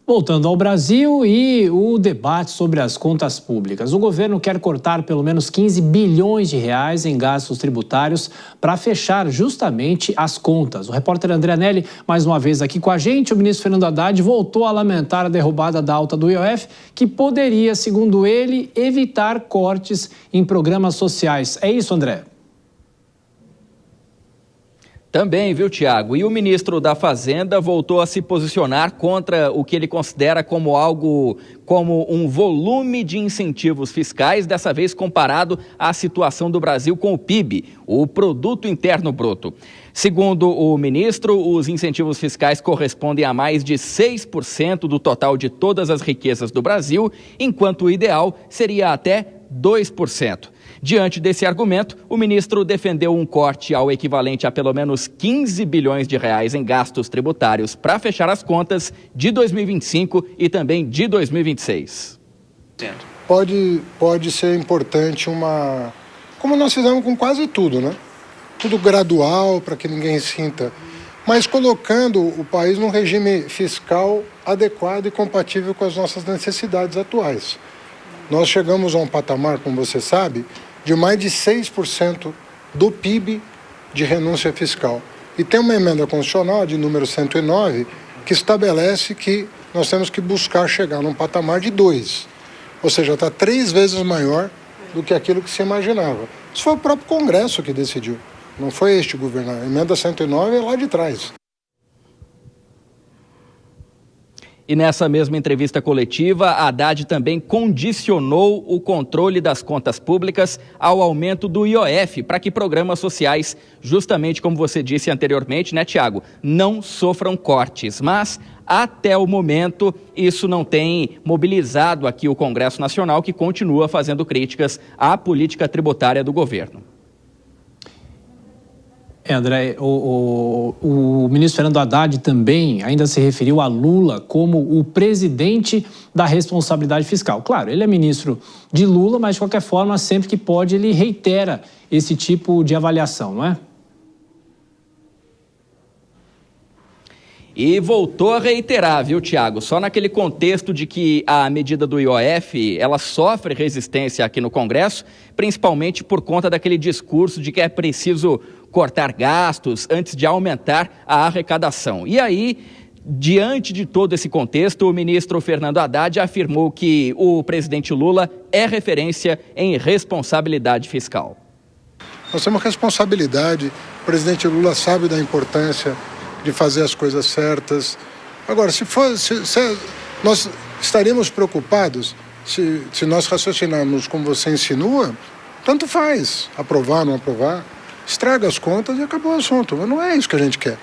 Voltando ao Brasil e o debate sobre as contas públicas. O governo quer cortar pelo menos 15 bilhões de reais em gastos tributários para fechar justamente as contas. O repórter André Anelli, mais uma vez aqui com a gente. O ministro Fernando Haddad voltou a lamentar a derrubada da alta do IOF, que poderia, segundo ele, evitar cortes em programas sociais. É isso, André? Também, viu, Tiago? E o ministro da Fazenda voltou a se posicionar contra o que ele considera como um volume de incentivos fiscais, dessa vez comparado à situação do Brasil com o PIB, o Produto Interno Bruto. Segundo o ministro, os incentivos fiscais correspondem a mais de 6% do total de todas as riquezas do Brasil, enquanto o ideal seria até 2%. Diante desse argumento, o ministro defendeu um corte ao equivalente a pelo menos 15 bilhões de reais em gastos tributários para fechar as contas de 2025 e também de 2026. Pode ser importante como nós fizemos com quase tudo, né? Tudo gradual para que ninguém sinta, mas colocando o país num regime fiscal adequado e compatível com as nossas necessidades atuais. Nós chegamos a um patamar, como você sabe, de mais de 6% do PIB de renúncia fiscal. E tem uma emenda constitucional de número 109 que estabelece que nós temos que buscar chegar num patamar de 2%. Ou seja, está 3 vezes maior do que aquilo que se imaginava. Isso foi o próprio Congresso que decidiu, não foi este governo. A emenda 109 é lá de trás. E nessa mesma entrevista coletiva, Haddad também condicionou o controle das contas públicas ao aumento do IOF, para que programas sociais, justamente como você disse anteriormente, né, Tiago, não sofram cortes. Mas, até o momento, isso não tem mobilizado aqui o Congresso Nacional, que continua fazendo críticas à política tributária do governo. André, o ministro Fernando Haddad também ainda se referiu a Lula como o presidente da responsabilidade fiscal. Claro, ele é ministro de Lula, mas de qualquer forma, sempre que pode, ele reitera esse tipo de avaliação, não é? E voltou a reiterar, viu, Tiago? Só naquele contexto de que a medida do IOF, ela sofre resistência aqui no Congresso, principalmente por conta daquele discurso de que é preciso cortar gastos antes de aumentar a arrecadação. E aí, diante de todo esse contexto, o ministro Fernando Haddad afirmou que o presidente Lula é referência em responsabilidade fiscal. Nós temos responsabilidade, o presidente Lula sabe da importância de fazer as coisas certas. Agora, nós estaríamos preocupados se nós raciocinarmos como você insinua, tanto faz, aprovar, não aprovar, estraga as contas e acabou o assunto. Mas não é isso que a gente quer.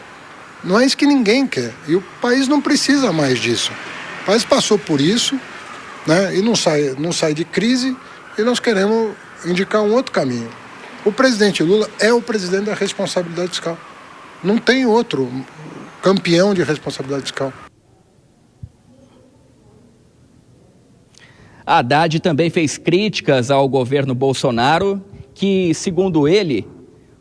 Não é isso que ninguém quer. E o país não precisa mais disso. O país passou por isso, né, e não sai de crise, e nós queremos indicar um outro caminho. O presidente Lula é o presidente da responsabilidade fiscal. Não tem outro campeão de responsabilidade fiscal. Haddad também fez críticas ao governo Bolsonaro, que, segundo ele,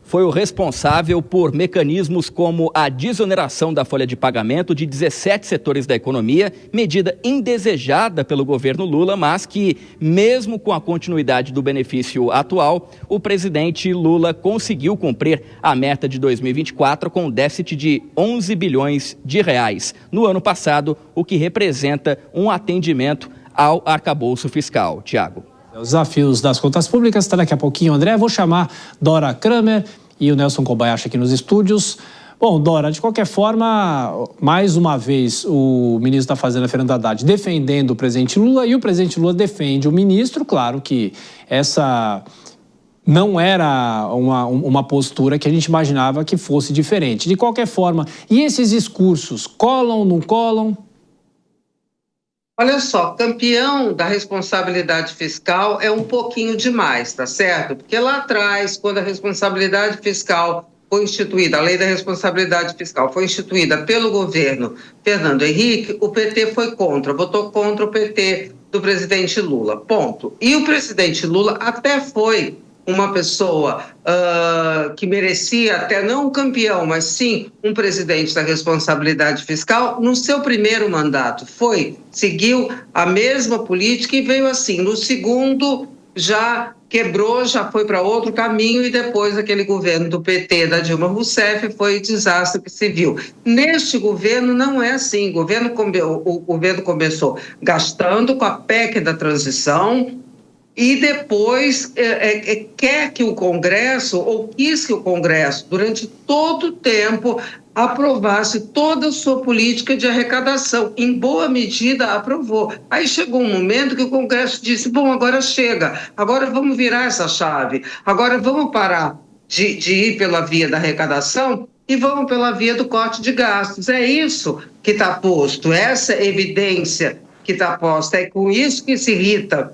foi o responsável por mecanismos como a desoneração da folha de pagamento de 17 setores da economia, medida indesejada pelo governo Lula, mas que, mesmo com a continuidade do benefício atual, o presidente Lula conseguiu cumprir a meta de 2024 com um déficit de 11 bilhões de reais no ano passado, o que representa um atendimento ao arcabouço fiscal. Tiago. Os desafios das contas públicas, está daqui a pouquinho, André. Vou chamar Dora Kramer e o Nelson Kobayashi aqui nos estúdios. Bom, Dora, de qualquer forma, mais uma vez o ministro da Fazenda, Fernando Haddad, defendendo o presidente Lula, e o presidente Lula defende o ministro. Claro que essa não era uma postura que a gente imaginava que fosse diferente. De qualquer forma, e esses discursos, colam, não colam? Olha só, campeão da responsabilidade fiscal é um pouquinho demais, tá certo? Porque lá atrás, quando a responsabilidade fiscal foi instituída, a lei da responsabilidade fiscal foi instituída pelo governo Fernando Henrique, o PT foi contra, votou contra o PT do presidente Lula, ponto. E o presidente Lula até foi uma pessoa que merecia até não um campeão, mas sim um presidente da responsabilidade fiscal, no seu primeiro mandato seguiu a mesma política e veio assim. No segundo, já quebrou, já foi para outro caminho e depois aquele governo do PT, da Dilma Rousseff, foi o desastre que se viu. Neste governo não é assim. O governo começou gastando com a PEC da transição e depois quer que o Congresso, ou quis que o Congresso, durante todo o tempo, aprovasse toda a sua política de arrecadação. Em boa medida, aprovou. Aí chegou um momento que o Congresso disse, bom, agora chega, agora vamos virar essa chave, agora vamos parar de ir pela via da arrecadação e vamos pela via do corte de gastos. É isso que está posto, essa evidência que está posta. É com isso que se irrita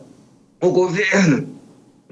o governo,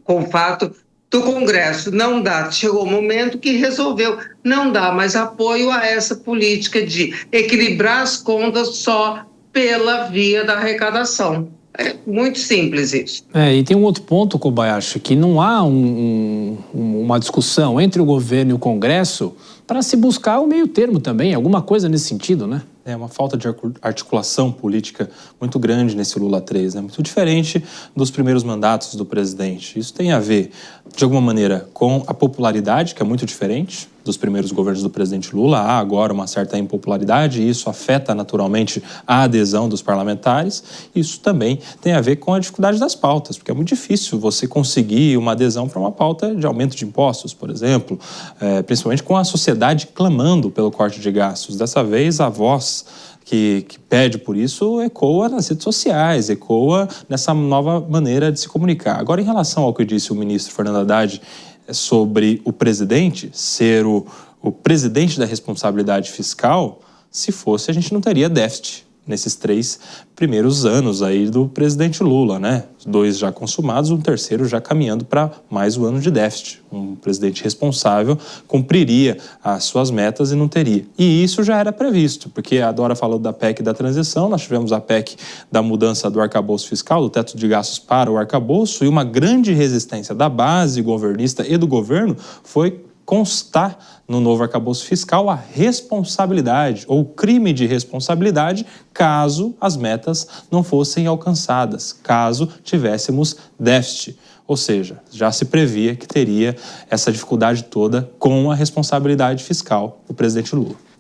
com o fato do Congresso não dá. Chegou o momento que resolveu não dar mais apoio a essa política de equilibrar as contas só pela via da arrecadação. É muito simples isso. E tem um outro ponto, Kobayashi, que não há uma discussão entre o governo e o Congresso para se buscar o meio termo também, alguma coisa nesse sentido, né? É uma falta de articulação política muito grande nesse Lula 3, né? Muito diferente dos primeiros mandatos do presidente. Isso tem a ver, de alguma maneira, com a popularidade, que é muito diferente dos primeiros governos do presidente Lula. Há agora uma certa impopularidade e isso afeta naturalmente a adesão dos parlamentares. Isso também tem a ver com a dificuldade das pautas, porque é muito difícil você conseguir uma adesão para uma pauta de aumento de impostos, por exemplo, principalmente com a sociedade clamando pelo corte de gastos. Dessa vez, a voz que pede por isso ecoa nas redes sociais, ecoa nessa nova maneira de se comunicar. Agora, em relação ao que disse o ministro Fernando Haddad sobre o presidente ser o presidente da responsabilidade fiscal, se fosse, a gente não teria déficit nesses 3 primeiros anos aí do presidente Lula, né? 2 já consumados, um terceiro já caminhando para mais um ano de déficit. Um presidente responsável cumpriria as suas metas e não teria. E isso já era previsto, porque a Dora falou da PEC da transição, nós tivemos a PEC da mudança do arcabouço fiscal, do teto de gastos para o arcabouço, e uma grande resistência da base governista e do governo foi constar no novo arcabouço fiscal a responsabilidade ou crime de responsabilidade caso as metas não fossem alcançadas, caso tivéssemos déficit. Ou seja, já se previa que teria essa dificuldade toda com a responsabilidade fiscal do presidente Lula.